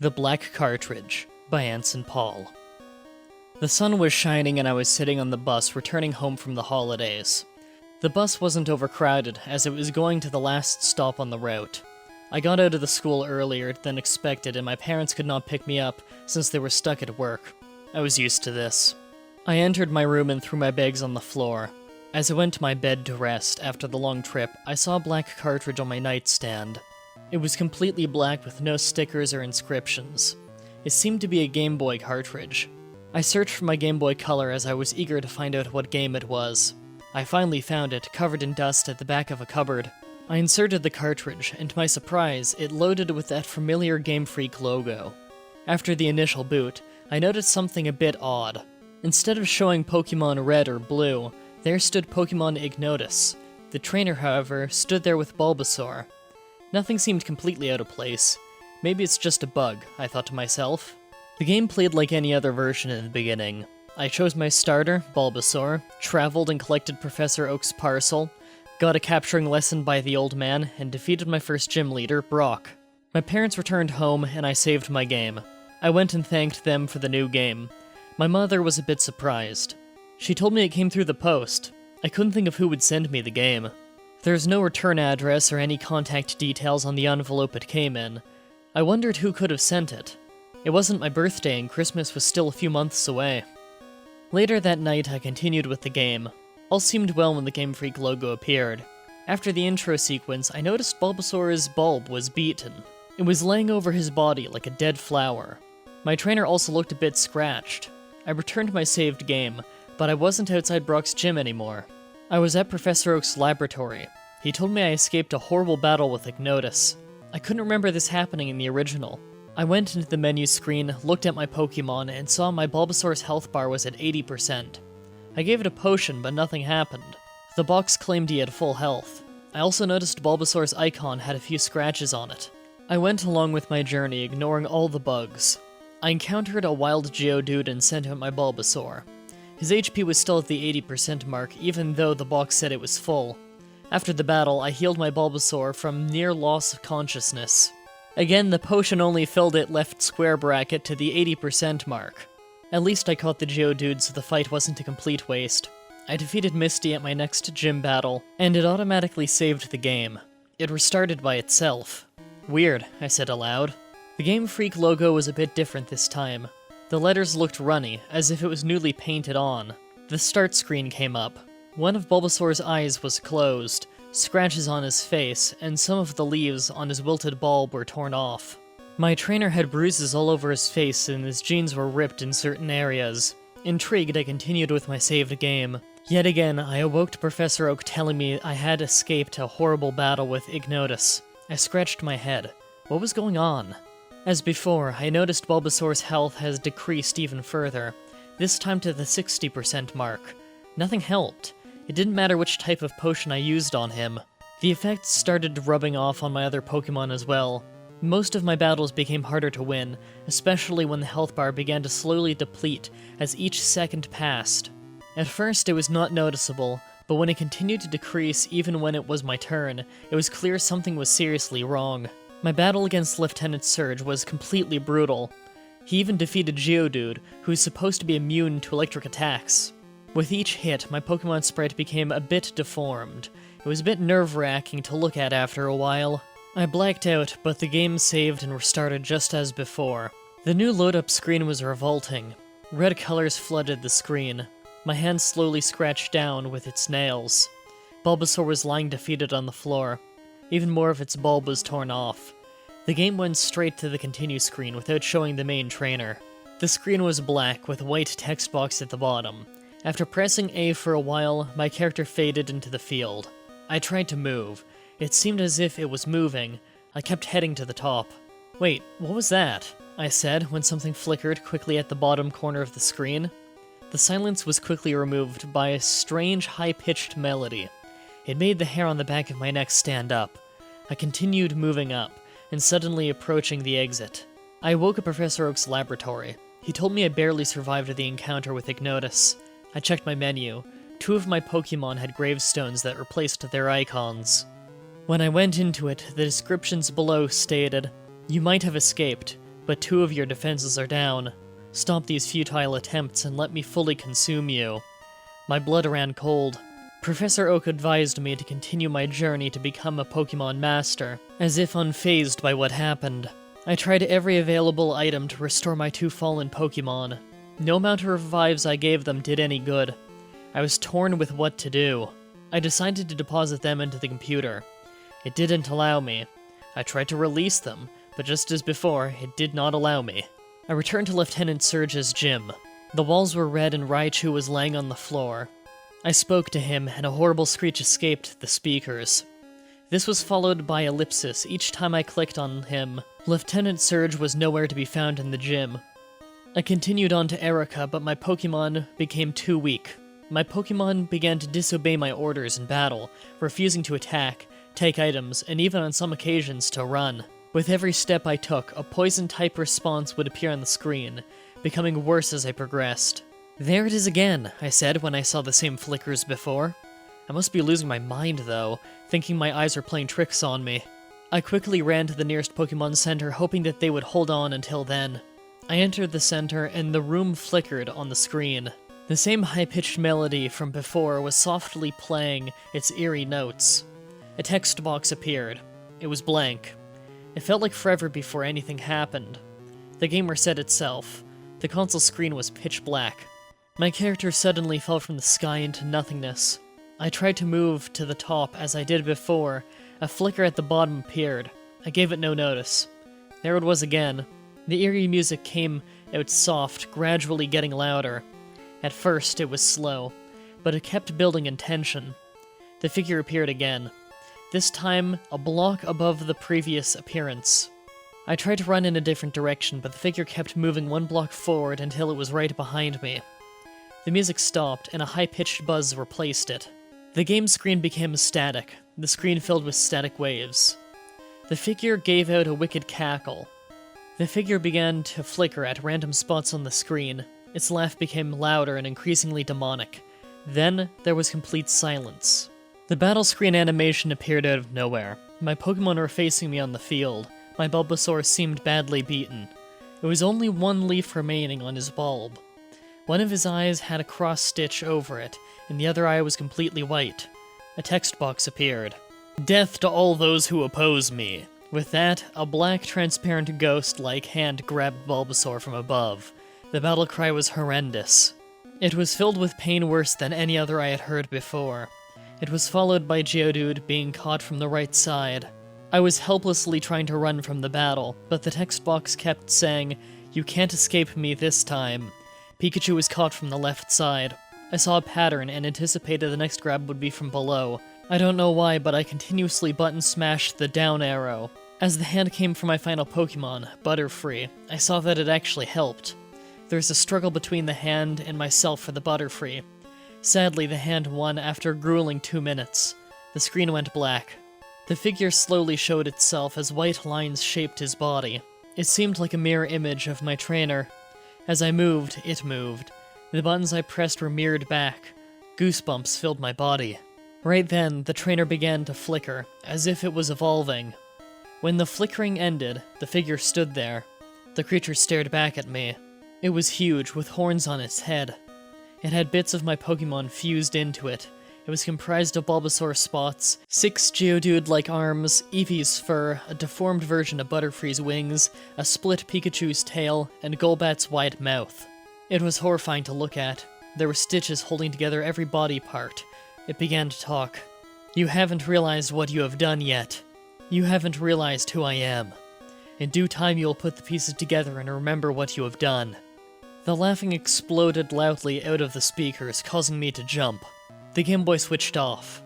The Black Cartridge by Anson Paul. The sun was shining and I was sitting on the bus returning home from the holidays. The bus wasn't overcrowded as it was going to the last stop on the route. I got out of the school earlier than expected and my parents could not pick me up since they were stuck at work. I was used to this. I entered my room and threw my bags on the floor. As I went to my bed to rest after the long trip, I saw a black cartridge on my nightstand. It was completely black with no stickers or inscriptions. It seemed to be a Game Boy cartridge. I searched for my Game Boy Color as I was eager to find out what game it was. I finally found it, covered in dust at the back of a cupboard. I inserted the cartridge, and to my surprise, it loaded with that familiar Game Freak logo. After the initial boot, I noticed something a bit odd. Instead of showing Pokémon Red or Blue, there stood Pokémon Ignotus. The trainer, however, stood there with Bulbasaur. Nothing seemed completely out of place. Maybe it's just a bug, I thought to myself. The game played like any other version in the beginning. I chose my starter, Bulbasaur, traveled and collected Professor Oak's parcel, got a capturing lesson by the old man, and defeated my first gym leader, Brock. My parents returned home, and I saved my game. I went and thanked them for the new game. My mother was a bit surprised. She told me it came through the post. I couldn't think of who would send me the game. There's no return address or any contact details on the envelope it came in. I wondered who could have sent it. It wasn't my birthday and Christmas was still a few months away. Later that night, I continued with the game. All seemed well when the Game Freak logo appeared. After the intro sequence, I noticed Bulbasaur's bulb was beaten. It was laying over his body like a dead flower. My trainer also looked a bit scratched. I returned my saved game, but I wasn't outside Brock's gym anymore. I was at Professor Oak's laboratory. He told me I escaped a horrible battle with Ignotus. I couldn't remember this happening in the original. I went into the menu screen, looked at my Pokemon, and saw my Bulbasaur's health bar was at 80%. I gave it a potion, but nothing happened. The box claimed he had full health. I also noticed Bulbasaur's icon had a few scratches on it. I went along with my journey, ignoring all the bugs. I encountered a wild Geodude and sent out my Bulbasaur. His HP was still at the 80% mark, even though the box said it was full. After the battle, I healed my Bulbasaur from near loss of consciousness. Again, the potion only filled it left square bracket to the 80% mark. At least I caught the Geodude, so the fight wasn't a complete waste. I defeated Misty at my next gym battle, and it automatically saved the game. It restarted by itself. Weird, I said aloud. The Game Freak logo was a bit different this time. The letters looked runny, as if it was newly painted on. The start screen came up. One of Bulbasaur's eyes was closed, scratches on his face, and some of the leaves on his wilted bulb were torn off. My trainer had bruises all over his face and his jeans were ripped in certain areas. Intrigued, I continued with my saved game. Yet again, I awoke to Professor Oak telling me I had escaped a horrible battle with Ignotus. I scratched my head. What was going on? As before, I noticed Bulbasaur's health has decreased even further, this time to the 60% mark. Nothing helped. It didn't matter which type of potion I used on him. The effects started rubbing off on my other Pokemon as well. Most of my battles became harder to win, especially when the health bar began to slowly deplete as each second passed. At first it was not noticeable, but when it continued to decrease even when it was my turn, it was clear something was seriously wrong. My battle against Lieutenant Surge was completely brutal. He even defeated Geodude, who's supposed to be immune to electric attacks. With each hit, my Pokemon sprite became a bit deformed. It was a bit nerve-wracking to look at after a while. I blacked out, but the game saved and restarted just as before. The new load-up screen was revolting. Red colors flooded the screen. My hand slowly scratched down with its nails. Bulbasaur was lying defeated on the floor. Even more of its bulb was torn off. The game went straight to the continue screen without showing the main trainer. The screen was black with a white text box at the bottom. After pressing A for a while, my character faded into the field. I tried to move. It seemed as if it was moving. I kept heading to the top. Wait, what was that? I said when something flickered quickly at the bottom corner of the screen. The silence was quickly removed by a strange high-pitched melody. It made the hair on the back of my neck stand up. I continued moving up, and suddenly approaching the exit. I awoke at Professor Oak's laboratory. He told me I barely survived the encounter with Ignotus. I checked my menu. 2 of my Pokemon had gravestones that replaced their icons. When I went into it, the descriptions below stated, "You might have escaped, but 2 of your defenses are down. Stop these futile attempts and let me fully consume you. My blood ran cold. Professor Oak advised me to continue my journey to become a Pokémon master, as if unfazed by what happened. I tried every available item to restore my 2 fallen Pokémon. No amount of revives I gave them did any good. I was torn with what to do. I decided to deposit them into the computer. It didn't allow me. I tried to release them, but just as before, it did not allow me. I returned to Lieutenant Surge's gym. The walls were red and Raichu was laying on the floor. I spoke to him, and a horrible screech escaped the speakers. This was followed by ellipsis each time I clicked on him. Lieutenant Surge was nowhere to be found in the gym. I continued on to Erica, but my Pokémon became too weak. My Pokémon began to disobey my orders in battle, refusing to attack, take items, and even on some occasions to run. With every step I took, a poison-type response would appear on the screen, becoming worse as I progressed. "There it is again," I said when I saw the same flickers before. I must be losing my mind, though, thinking my eyes were playing tricks on me. I quickly ran to the nearest Pokémon Center, hoping that they would hold on until then. I entered the center, and the room flickered on the screen. The same high-pitched melody from before was softly playing its eerie notes. A text box appeared. It was blank. It felt like forever before anything happened. The game reset itself. The console screen was pitch black. My character suddenly fell from the sky into nothingness. I tried to move to the top as I did before. A flicker at the bottom appeared. I gave it no notice. There it was again. The eerie music came out soft, gradually getting louder. At first, it was slow, but it kept building in tension. The figure appeared again. This time, a block above the previous appearance. I tried to run in a different direction, but the figure kept moving 1 block forward until it was right behind me. The music stopped, and a high-pitched buzz replaced it. The game screen became static, the screen filled with static waves. The figure gave out a wicked cackle. The figure began to flicker at random spots on the screen. Its laugh became louder and increasingly demonic. Then, there was complete silence. The battle screen animation appeared out of nowhere. My Pokémon were facing me on the field. My Bulbasaur seemed badly beaten. There was only 1 leaf remaining on his bulb. One of his eyes had a cross-stitch over it, and the other eye was completely white. A text box appeared. "Death to all those who oppose me." With that, a black, transparent ghost-like hand grabbed Bulbasaur from above. The battle cry was horrendous. It was filled with pain worse than any other I had heard before. It was followed by Geodude being caught from the right side. I was helplessly trying to run from the battle, but the text box kept saying, "You can't escape me this time." Pikachu was caught from the left side. I saw a pattern and anticipated the next grab would be from below. I don't know why, but I continuously button smashed the down arrow. As the hand came for my final Pokémon, Butterfree, I saw that it actually helped. There was a struggle between the hand and myself for the Butterfree. Sadly, the hand won after a grueling 2 minutes. The screen went black. The figure slowly showed itself as white lines shaped his body. It seemed like a mirror image of my trainer. As I moved, it moved. The buttons I pressed were mirrored back. Goosebumps filled my body. Right then, the trainer began to flicker, as if it was evolving. When the flickering ended, the figure stood there. The creature stared back at me. It was huge, with horns on its head. It had bits of my Pokémon fused into it. It was comprised of Bulbasaur spots, 6 Geodude-like arms, Eevee's fur, a deformed version of Butterfree's wings, a split Pikachu's tail, and Golbat's wide mouth. It was horrifying to look at. There were stitches holding together every body part. It began to talk. "You haven't realized what you have done yet. You haven't realized who I am. In due time you will put the pieces together and remember what you have done." The laughing exploded loudly out of the speakers, causing me to jump. The Game Boy switched off.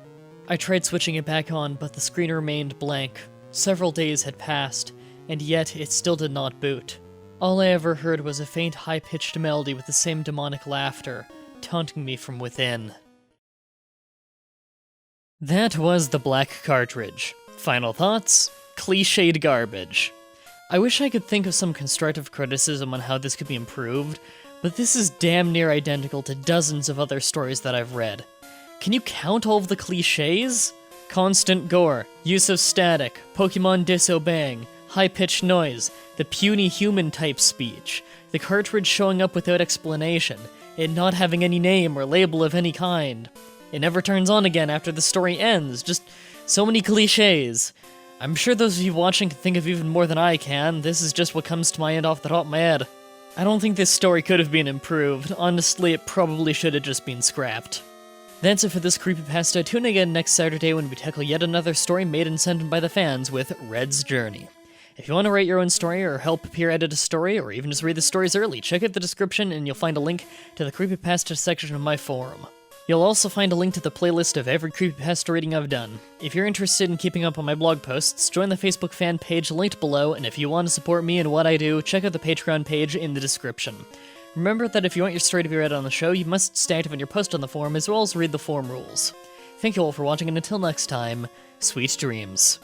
I tried switching it back on, but the screen remained blank. Several days had passed, and yet it still did not boot. All I ever heard was a faint high-pitched melody with the same demonic laughter, taunting me from within. That was the Black Cartridge. Final thoughts? Cliched garbage. I wish I could think of some constructive criticism on how this could be improved, but this is damn near identical to dozens of other stories that I've read. Can you count all of the cliches? Constant gore, use of static, Pokemon disobeying, high-pitched noise, the puny human-type speech, the cartridge showing up without explanation, it not having any name or label of any kind. It never turns on again after the story ends, just so many cliches. I'm sure those of you watching can think of even more than I can, this is just what comes to mind off the top of my head. I don't think this story could have been improved, honestly it probably should have just been scrapped. That's it for this creepypasta, tune in again next Saturday when we tackle yet another story made and sent in by the fans with Red's Journey. If you want to write your own story or help peer edit a story, or even just read the stories early, check out the description and you'll find a link to the creepypasta section of my forum. You'll also find a link to the playlist of every creepypasta reading I've done. If you're interested in keeping up on my blog posts, join the Facebook fan page linked below, and if you want to support me and what I do, check out the Patreon page in the description. Remember that if you want your story to be read on the show, you must stay active on your post on the forum as well as read the forum rules. Thank you all for watching, and until next time, sweet dreams.